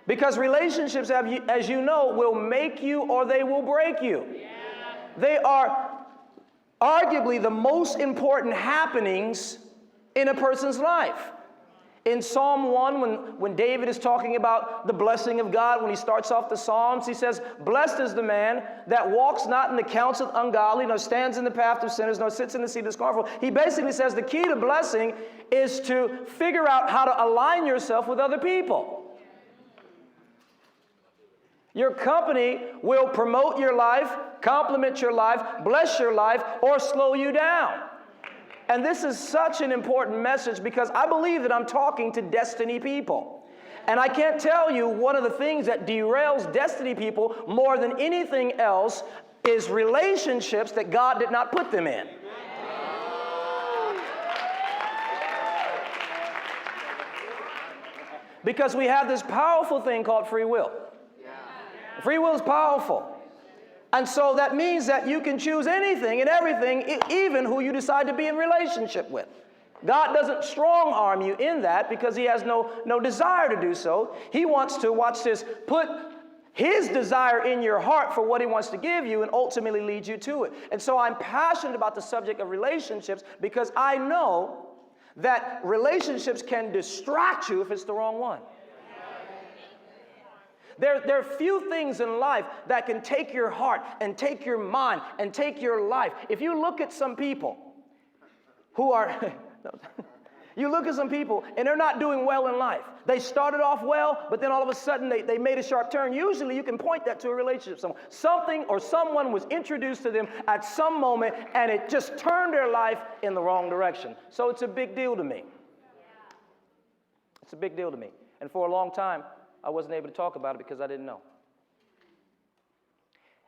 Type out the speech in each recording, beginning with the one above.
Because relationships, as you know, will make you or they will break you. They are arguably the most important happenings in a person's life. In Psalm 1, when David is talking about the blessing of God, when he starts off the Psalms, he says, "Blessed is the man that walks not in the counsel of the ungodly, nor stands in the path of sinners, nor sits in the seat of the scornful." He basically says the key to blessing is to figure out how to align yourself with other people. Your company will promote your life, compliment your life, bless your life, or slow you down. And this is such an important message because I believe that I'm talking to destiny people. And I can't tell you one of the things that derails destiny people more than anything else is relationships that God did not put them in. Because we have this powerful thing called free will. Free will is powerful. And so that means that you can choose anything and everything, even who you decide to be in relationship with. God doesn't strong arm you in that because he has no desire to do so. He wants to, watch this, put his desire in your heart for what he wants to give you and ultimately lead you to it. And so I'm passionate about the subject of relationships because I know that relationships can distract you if it's the wrong one. There are few things in life that can take your heart and take your mind and take your life. If you look at some people who are, you look at some people and they're not doing well in life. They started off well, but then all of a sudden they made a sharp turn. Usually you can point that to a relationship. Something or someone was introduced to them at some moment and it just turned their life in the wrong direction. So it's a big deal to me. It's a big deal to me. And for a long time, I wasn't able to talk about it because I didn't know.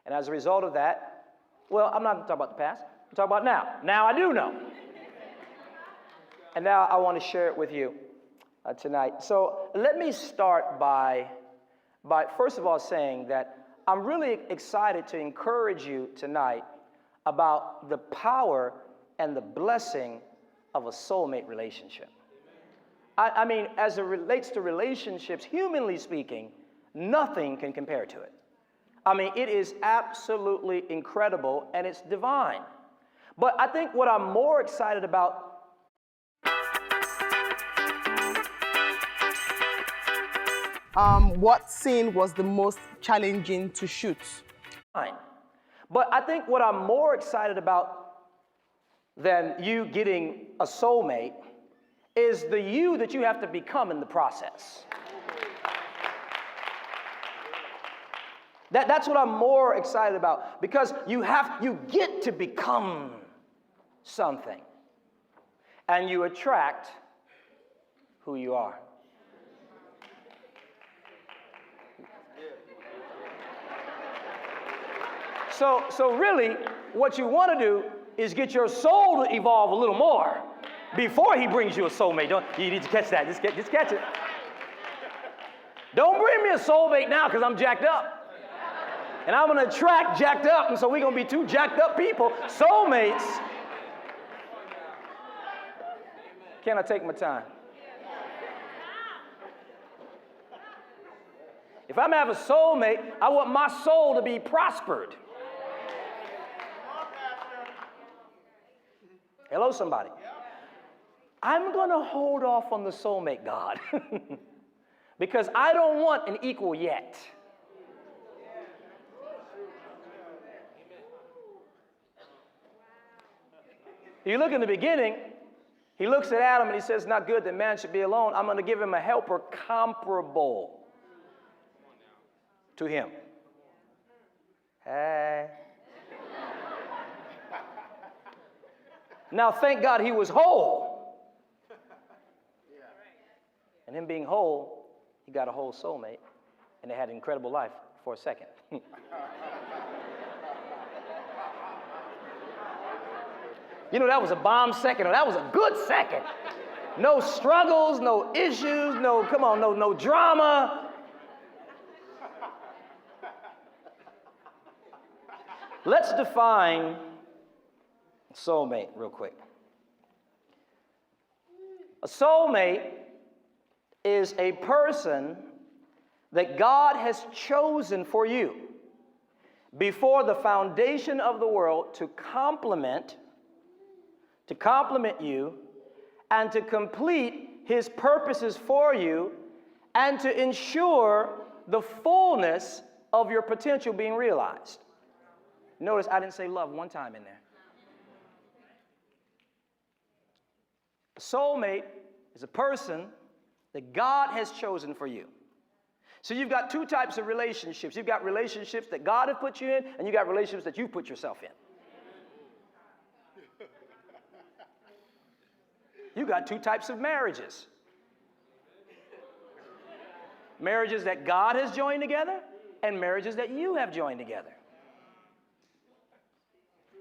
And as a result of that, well, I'm not going to talk about the past. I'm talking about now. Now I do know. And now I want to share it with you tonight. So let me start by first of all saying that I'm really excited to encourage you tonight about the power and the blessing of a soulmate relationship. I mean, as it relates to relationships, humanly speaking, nothing can compare to it. I mean, it is absolutely incredible and it's divine. But I think what I'm more excited about what scene was the most challenging to shoot? But I think what I'm more excited about than you getting a soulmate is the you that you have to become in the process. That's what I'm more excited about because you get to become something and you attract who you are. So really, what you want to do is get your soul to evolve a little more before he brings you a soulmate. You need to catch that. Just catch it. Don't bring me a soulmate now because I'm jacked up. And I'm going to attract jacked up, and so we're going to be two jacked up people. Soulmates. Can I take my time? If I'm going to have a soulmate, I want my soul to be prospered. Hello, somebody. I'm going to hold off on the soulmate, God, because I don't want an equal yet. You look in the beginning, he looks at Adam and he says, "Not good that man should be alone. I'm going to give him a helper comparable to him." Hey. Now, thank God he was whole. And him being whole, he got a whole soulmate, and they had an incredible life for a second. You know, that was a bomb second, or that was a good second. No struggles, no issues, no drama. Let's define soulmate real quick. A soulmate is a person that God has chosen for you before the foundation of the world to complement you and to complete his purposes for you and to ensure the fullness of your potential being realized. Notice I didn't say love one time in there. A soulmate is a person that God has chosen for you. So you've got two types of relationships. You've got relationships that God has put you in, and you've got relationships that you put yourself in. You've got two types of marriages. Marriages that God has joined together, and marriages that you have joined together.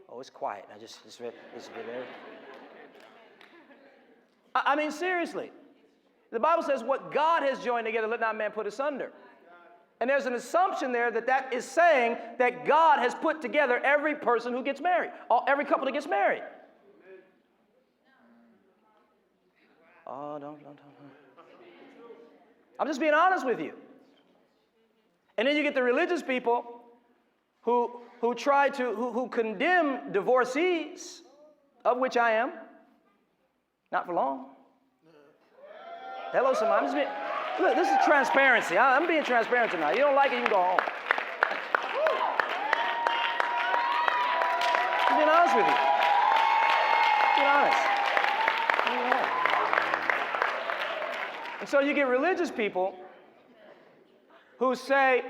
Oh, it's quiet. I mean, seriously. The Bible says what God has joined together, let not man put asunder. And there's an assumption there that is saying that God has put together every person who gets married, every couple that gets married. Oh, don't. I'm just being honest with you. And then you get the religious people who condemn divorcees, of which I am. Not for long. Hello, somebody. Look, this is transparency. I'm being transparent tonight. You don't like it, you can go home. I'm being honest with you. Being honest. And so you get religious people who say,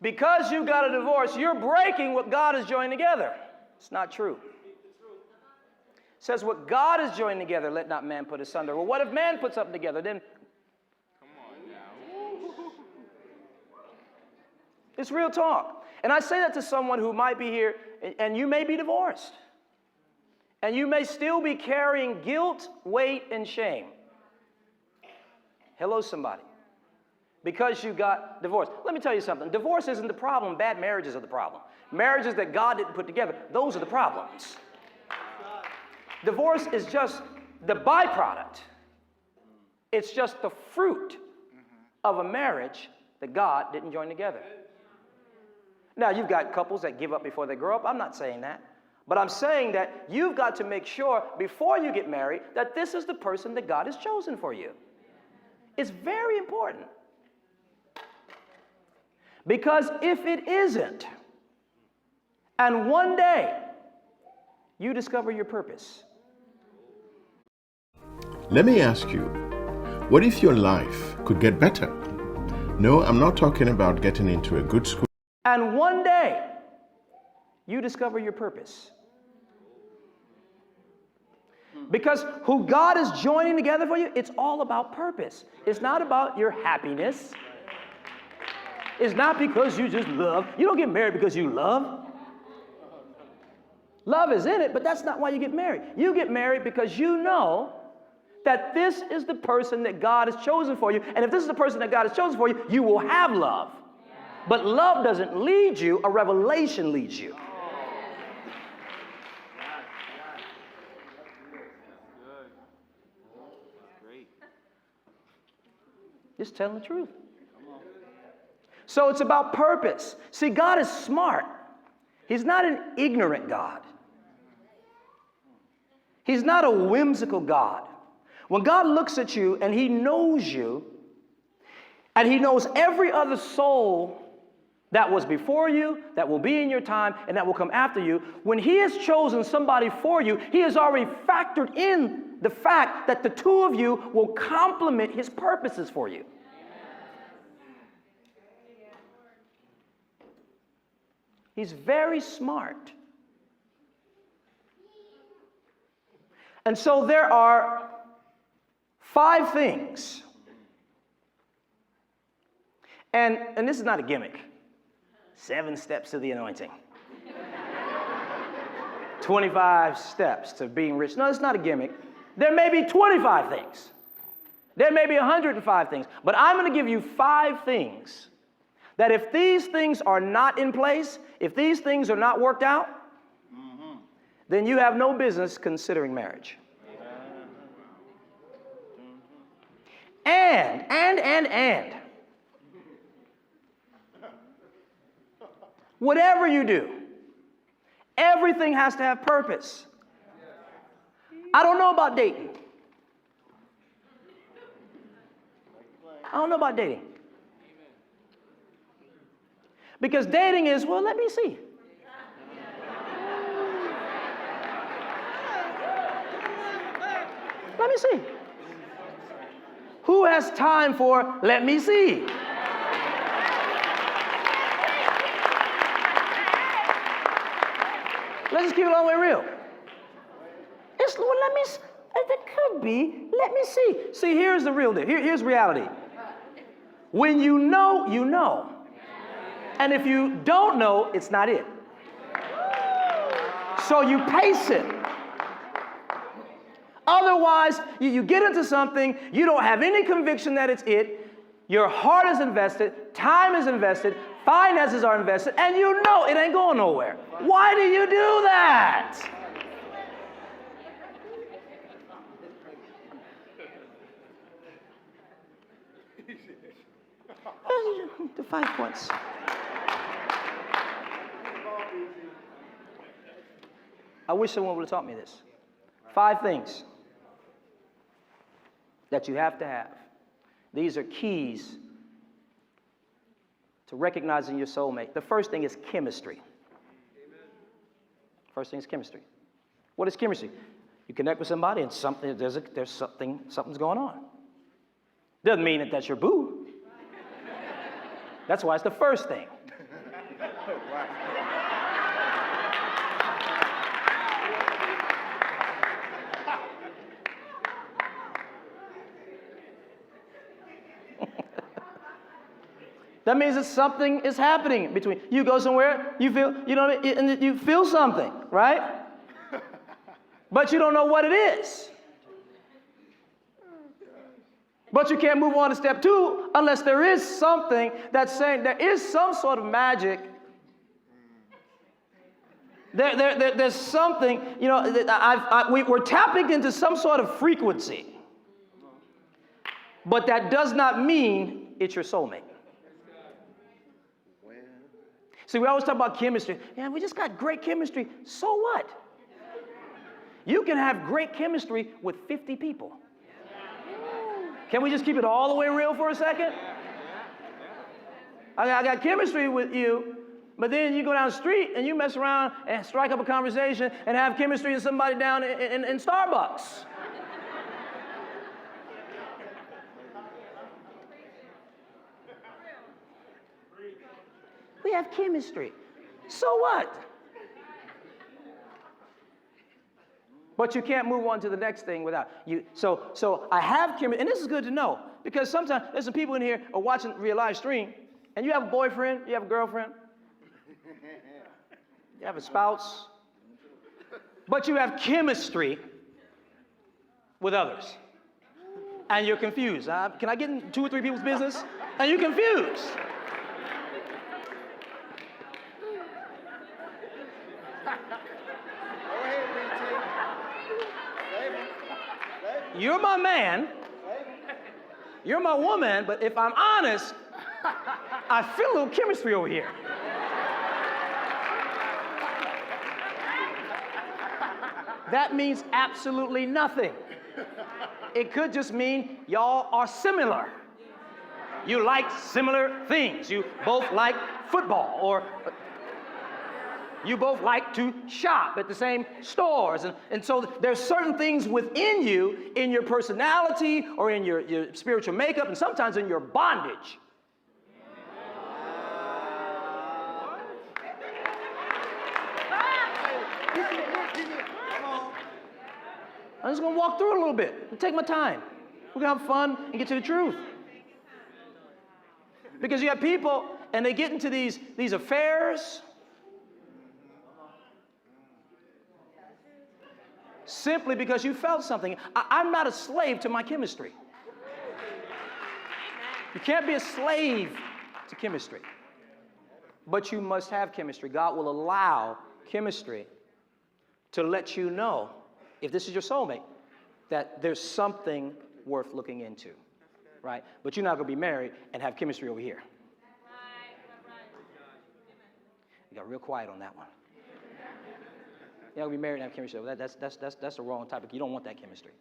because you got a divorce, you're breaking what God has joined together. It's not true. It says what God has joined together, let not man put asunder. Well, what if man puts something together? Then come on now. It's real talk. And I say that to someone who might be here, and you may be divorced. And you may still be carrying guilt, weight, and shame. Hello, somebody. Because you got divorced. Let me tell you something. Divorce isn't the problem. Bad marriages are the problem. Marriages that God didn't put together, those are the problems. Divorce is just the byproduct. It's just the fruit of a marriage that God didn't join together. Now, you've got couples that give up before they grow up. I'm not saying that. But I'm saying that you've got to make sure before you get married that this is the person that God has chosen for you. It's very important. Because if it isn't, and one day you discover your purpose. Let me ask you, what if your life could get better? No, I'm not talking about getting into a good school. And one day you discover your purpose. Because who God is joining together for you, it's all about purpose. It's not about your happiness. It's not because you just love. You don't get married because you love. Love is in it, but that's not why you get married. You get married because you know that this is the person that God has chosen for you. And if this is the person that God has chosen for you, you will have love. But love doesn't lead you, a revelation leads you. Just telling the truth. So it's about purpose. See, God is smart. He's not an ignorant God. He's not a whimsical God. When God looks at you and he knows you, and he knows every other soul that was before you, that will be in your time, and that will come after you, when he has chosen somebody for you, he has already factored in the fact that the two of you will complement his purposes for you. He's very smart. And so there are 5 things. And this is not a gimmick. 7 steps to the anointing. 25 steps to being rich. No, it's not a gimmick. There may be 25 things. There may be 105 things. But I'm going to give you 5 things that if these things are not in place, if these things are not worked out, then you have no business considering marriage. And Whatever you do, everything has to have purpose. I don't know about dating. I don't know about dating. Because dating is, well, let me see. Let me see. Who has time for let me see? Let's just keep it all the way real. Well, let me, it could be, let me see. See, here's the real deal. Here's reality. When you know, you know. And if you don't know, it's not it. So you pace it. Otherwise, you get into something, you don't have any conviction that it's it, your heart is invested, time is invested, finances are invested, and you know it ain't going nowhere. Why do you do that? The 5 points. I wish someone would have taught me this. 5 things that you have to have. These are keys to recognizing your soulmate. The first thing is chemistry. First thing is chemistry. What is chemistry? You connect with somebody and something's going on. Doesn't mean that that's your boo. That's why it's the first thing. That means that something is happening between you. Go somewhere, you feel, and you feel something, right? But you don't know what it is. But you can't move on to step 2 unless there is something that's saying there is some sort of magic. There's something, we're tapping into some sort of frequency. But that does not mean it's your soulmate. See, we always talk about chemistry. Yeah, we just got great chemistry. So what? You can have great chemistry with 50 people. Can we just keep it all the way real for a second? I got chemistry with you, but then you go down the street and you mess around and strike up a conversation and have chemistry with somebody down in Starbucks. We have chemistry. So what? But you can't move on to the next thing without you. So I have chemistry, and this is good to know, because sometimes there's some people in here are watching via live stream, and you have a boyfriend, you have a girlfriend, you have a spouse, but you have chemistry with others, and you're confused. Can I get in 2 or 3 people's business? And you're confused. You're my man, you're my woman, but if I'm honest, I feel a little chemistry over here. That means absolutely nothing. It could just mean y'all are similar. You like similar things. You both like football, or you both like to shop at the same stores. And so there's certain things within you, in your personality or in your spiritual makeup, and sometimes in your bondage. I'm just going to walk through it a little bit and take my time. We're going to have fun and get to the truth. Because you have people, and they get into these affairs simply because you felt something. I'm not a slave to my chemistry. You can't be a slave to chemistry. But you must have chemistry. God will allow chemistry to let you know, if this is your soulmate, that there's something worth looking into, right? But you're not going to be married and have chemistry over here. You got real quiet on that one. You're not gonna be married and have chemistry. That's the wrong topic. You don't want that chemistry.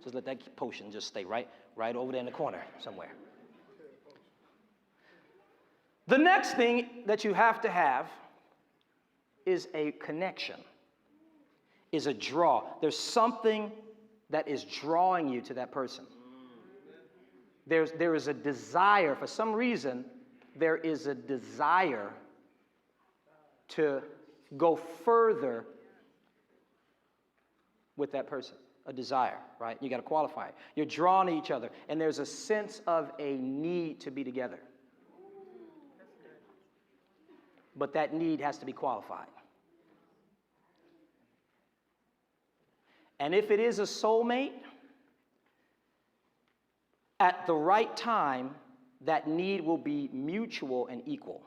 Just let that potion just stay right over there in the corner somewhere. The next thing that you have to have is a connection, is a draw. There's something that is drawing you to that person. There is a desire. For some reason, there is a desire to go further with that person. A desire, right? You got to qualify it. You're drawn to each other, and there's a sense of a need to be together. But that need has to be qualified. And if it is a soulmate, at the right time, that need will be mutual and equal.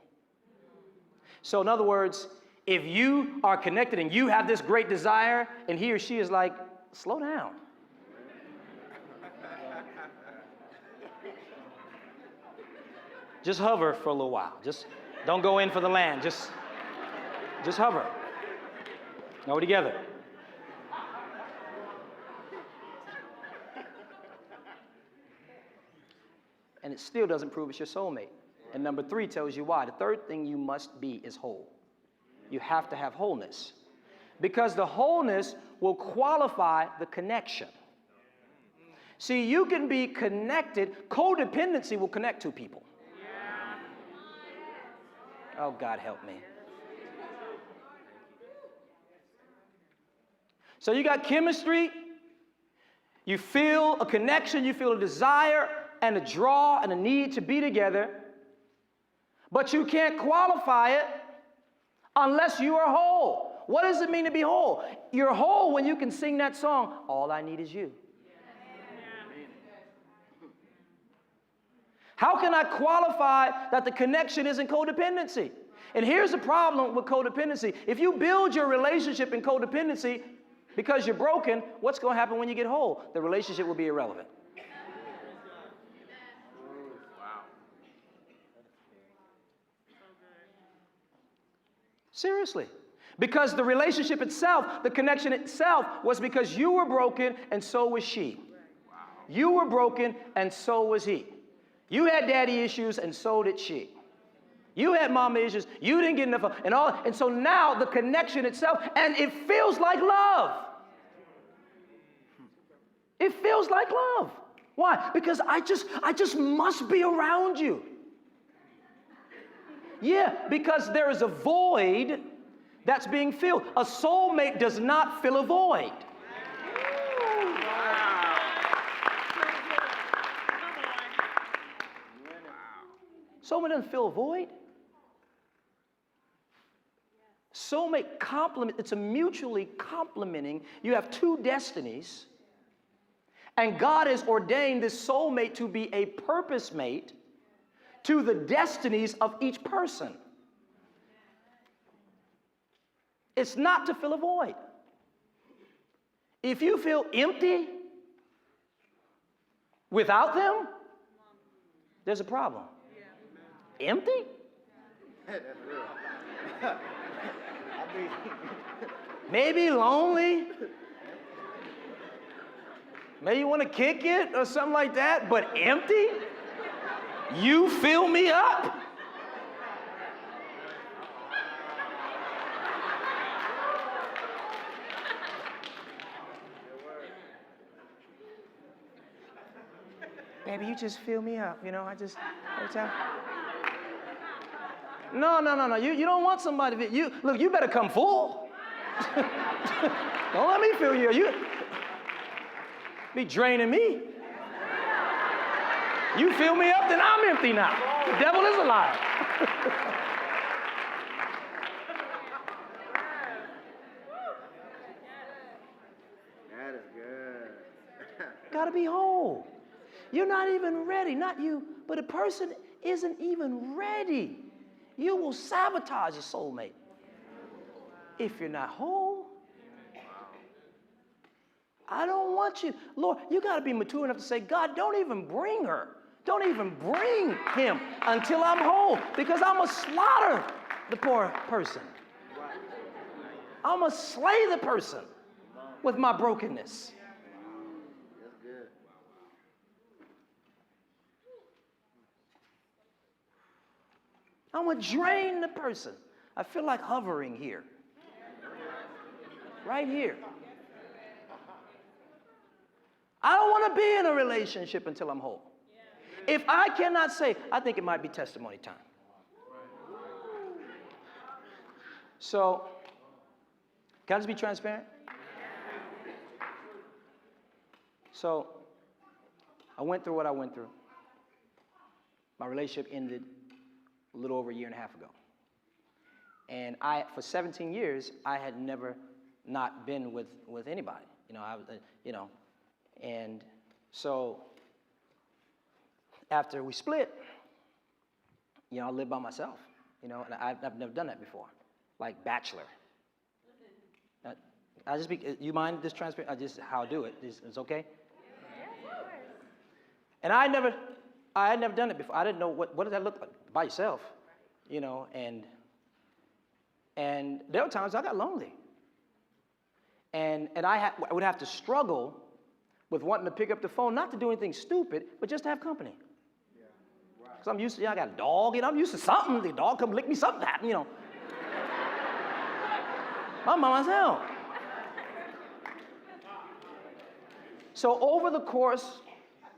So in other words, if you are connected and you have this great desire, and he or she is like, slow down. Just hover for a little while. Just don't go in for the land. Just hover. Now we're together. And it still doesn't prove it's your soulmate. And number 3 tells you why. The third thing you must be is whole. You have to have wholeness. Because the wholeness will qualify the connection. See, you can be connected. Codependency will connect two people. Oh, God help me. So you got chemistry. You feel a connection. You feel a desire and a draw and a need to be together. But you can't qualify it unless you are whole. What does it mean to be whole? You're whole when you can sing that song, All I Need Is You. How can I qualify that the connection isn't codependency? And here's the problem with codependency. If you build your relationship in codependency because you're broken, what's going to happen when you get whole? The relationship will be irrelevant. Seriously. Because the relationship itself, the connection itself, was because you were broken and so was she. You were broken and so was he. You had daddy issues and so did she. You had mama issues, you didn't get enough, and so now the connection itself, and it feels like love. It feels like love. Why? Because I just must be around you. Yeah, because there is a void that's being filled. A soulmate does not fill a void. Soulmate doesn't fill a void. Soulmate complement, it's a mutually complementing. You have two destinies, and God has ordained this soulmate to be a purpose mate to the destinies of each person. It's not to fill a void. If you feel empty without them, there's a problem. Empty? Maybe lonely. Maybe you want to kick it or something like that, but empty? You fill me up? Baby, you just fill me up, every time. No. You don't want somebody. Look, you better come full. Don't let me fill you. You be draining me. You fill me up, then I'm empty now. The devil is a liar. That is good. Gotta be whole. You're not even ready. Not you, but a person isn't even ready. You will sabotage your soulmate if you're not whole. I don't want you. Lord, you got to be mature enough to say, God, don't even bring her. Don't even bring him until I'm whole, because I'm going to slaughter the poor person. I'm going to slay the person with my brokenness. That's good. I'm going to drain the person. I feel like hovering here. Right here. I don't want to be in a relationship until I'm whole. If I cannot say, I think it might be testimony time. So, can I just be transparent? So, I went through what I went through. My relationship ended a little over a year and a half ago. And for 17 years, I had never not been with anybody. And so after we split, I lived by myself, and I've never done that before, like bachelor. You mind this transparent? Just how I do it. It's okay? And I had never done it before. I didn't know what does that look like by yourself, and there were times I got lonely. And I would have to struggle with wanting to pick up the phone, not to do anything stupid, but just to have company. Because I'm used to, I got a dog, I'm used to something. The dog come lick me, something happen, I'm by myself. So over the course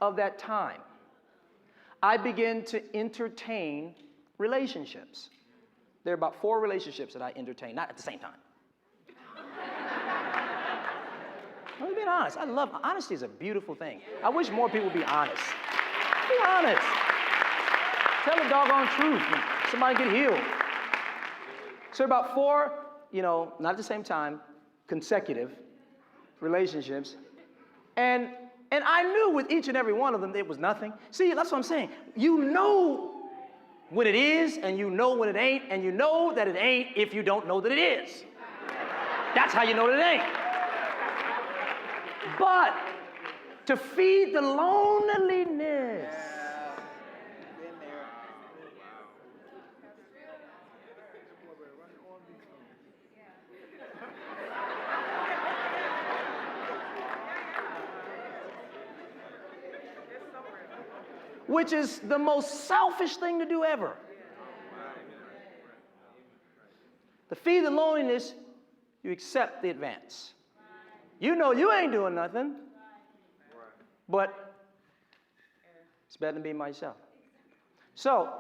of that time, I began to entertain relationships. There are about 4 relationships that I entertained, not at the same time. I'm being honest. Honesty is a beautiful thing. I wish more people would be honest. Be honest. Tell the doggone truth. Somebody get healed. So about 4, not at the same time, consecutive relationships. And I knew with each and every one of them, it was nothing. See, that's what I'm saying. You know when it is, and you know when it ain't, and you know that it ain't if you don't know that it is. That's how you know that it ain't. But to feed the loneliness. Which is the most selfish thing to do ever. To feed the loneliness, you accept the advance. You know you ain't doing nothing, but it's better than being by yourself. So,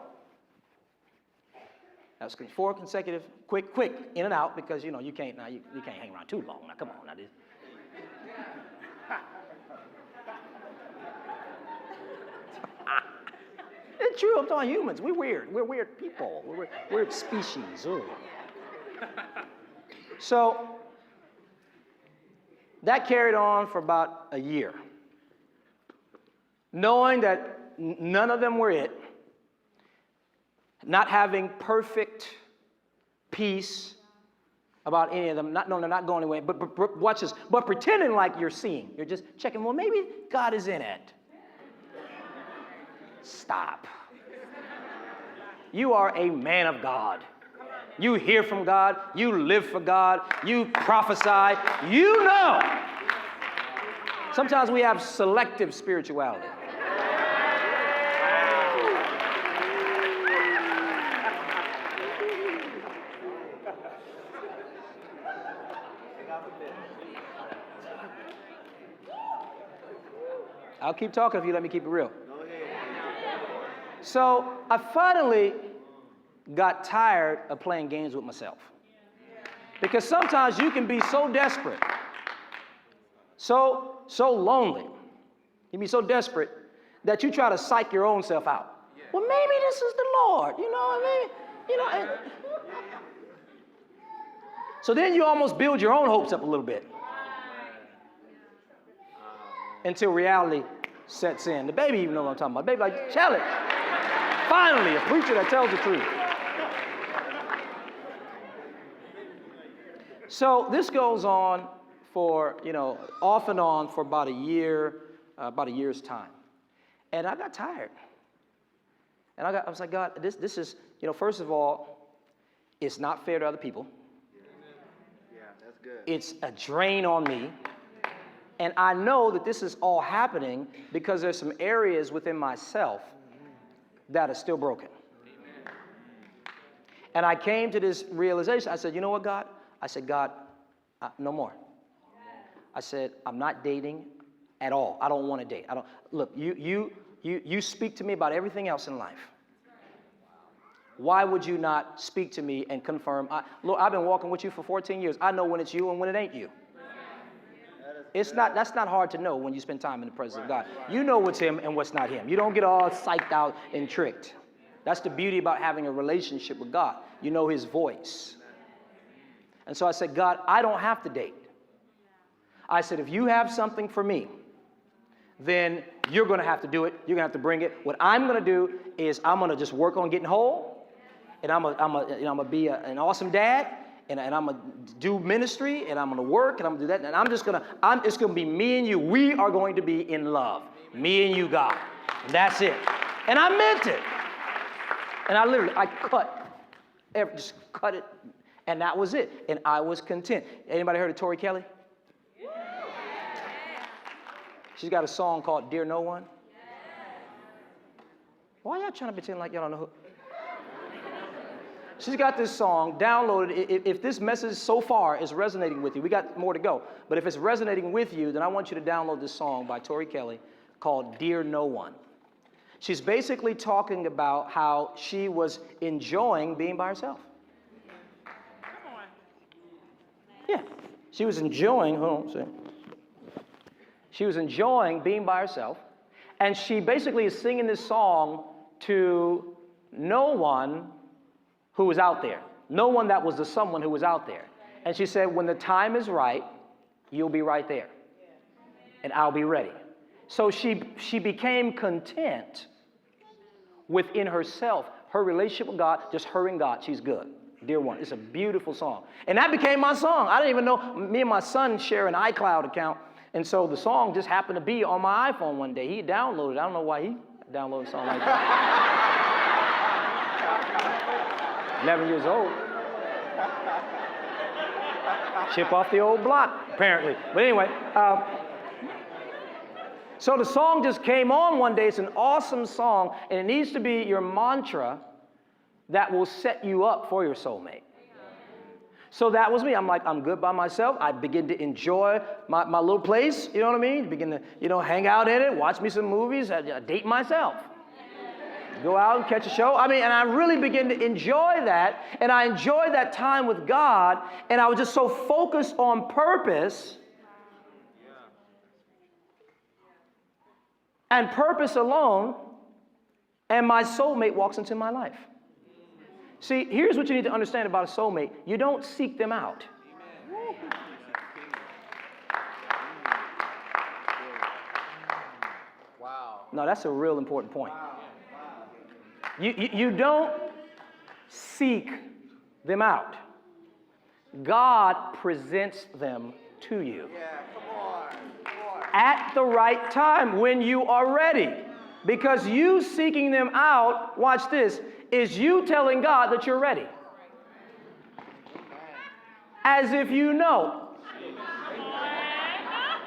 that was 4 consecutive, quick, in and out, because you can't hang around too long. Now, come on, now this. It's true, I'm talking humans. We're weird. We're weird people. We're weird species. Ooh. So, that carried on for about a year. Knowing that none of them were it, not having perfect peace about any of them, they're not going anywhere, but watch this, but pretending like you're seeing. You're just checking, well, maybe God is in it. Stop. You are a man of God. You hear from God. You live for God. You prophesy. You know. Sometimes we have selective spirituality. I'll keep talking if you let me keep it real. So I finally got tired of playing games with myself. Because sometimes you can be so desperate, so lonely, you can be so desperate that you try to psych your own self out. Well, maybe this is the Lord, you know what I mean? So then you almost build your own hopes up a little bit. Until reality sets in. The baby even knows what I'm talking about. The baby like, tell it. Finally, a preacher that tells the truth. So this goes on for, off and on for about a year's time. And I got tired. And I was like, God, this is, first of all, it's not fair to other people. good. It's a drain on me. And I know that this is all happening because there's some areas within myself that are still broken. And I came to this realization. I said, you know what, God? I said, God, no more. I said, I'm not dating at all. I don't want to date. I don't. Look, you speak to me about everything else in life. Why would you not speak to me and confirm? Look, I've been walking with you for 14 years. I know when it's you and when it ain't you. That's not hard to know when you spend time in the presence of God. You know what's him and what's not him. You don't get all psyched out and tricked. That's the beauty about having a relationship with God. You know his voice. And so I said, God, I don't have to date. I said, if you have something for me, then you're going to have to do it. You're going to have to bring it. What I'm going to do is I'm going to just work on getting whole, and I'm going to be an awesome dad, and I'm going to do ministry, and I'm going to work, and I'm going to do that, and it's going to be me and you. We are going to be in love. Me and you, God. And that's it. And I meant it. And I just cut it, and that was it. And I was content. Anybody heard of Tori Kelly? She's got a song called Dear No One. Why y'all trying to pretend like y'all don't know who? She's got this song, download it. If this message so far is resonating with you, we got more to go. But if it's resonating with you, then I want you to download this song by Tori Kelly called Dear No One. She's basically talking about how she was enjoying being by herself. Yeah, she was enjoying, hold on a second. She was enjoying being by herself, and she basically is singing this song to no one who was out there. No one that was the someone who was out there. And she said, when the time is right, you'll be right there. And I'll be ready. So she became content within herself. Her relationship with God, just her and God, she's good. Dear One. It's a beautiful song. And that became my song. I didn't even know. Me and my son share an iCloud account. And so the song just happened to be on my iPhone one day. He downloaded it. I don't know why he downloaded a song like that. 11 years old. Chip off the old block, apparently. But anyway, so the song just came on one day. It's an awesome song, and it needs to be your mantra that will set you up for your soulmate. So that was me. I'm like, I'm good by myself. I begin to enjoy my little place, you know what I mean? Begin to, hang out in it, watch me some movies, I date myself. Go out and catch a show. And I really begin to enjoy that, and I enjoy that time with God, and I was just so focused on purpose, and purpose alone, and my soulmate walks into my life. See, here's what you need to understand about a soulmate. You don't seek them out. Wow. No, that's a real important point. You don't seek them out. God presents them to you. Yeah, come on. At the right time when you are ready. Because you seeking them out, watch this, is you telling God that you're ready. As if you know.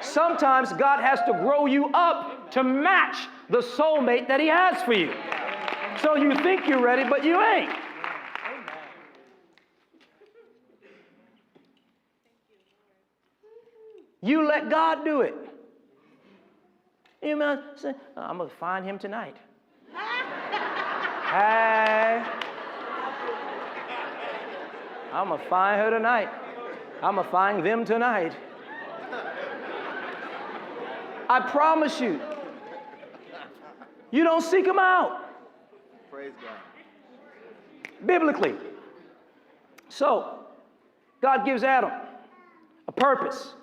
Sometimes God has to grow you up to match the soulmate that he has for you. So you think you're ready, but you ain't. You let God do it. You might say, I'm going to find him tonight. Hey. I'm going to find her tonight. I'm going to find them tonight. I promise you. You don't seek them out. Praise God. Biblically. So, God gives Adam a purpose.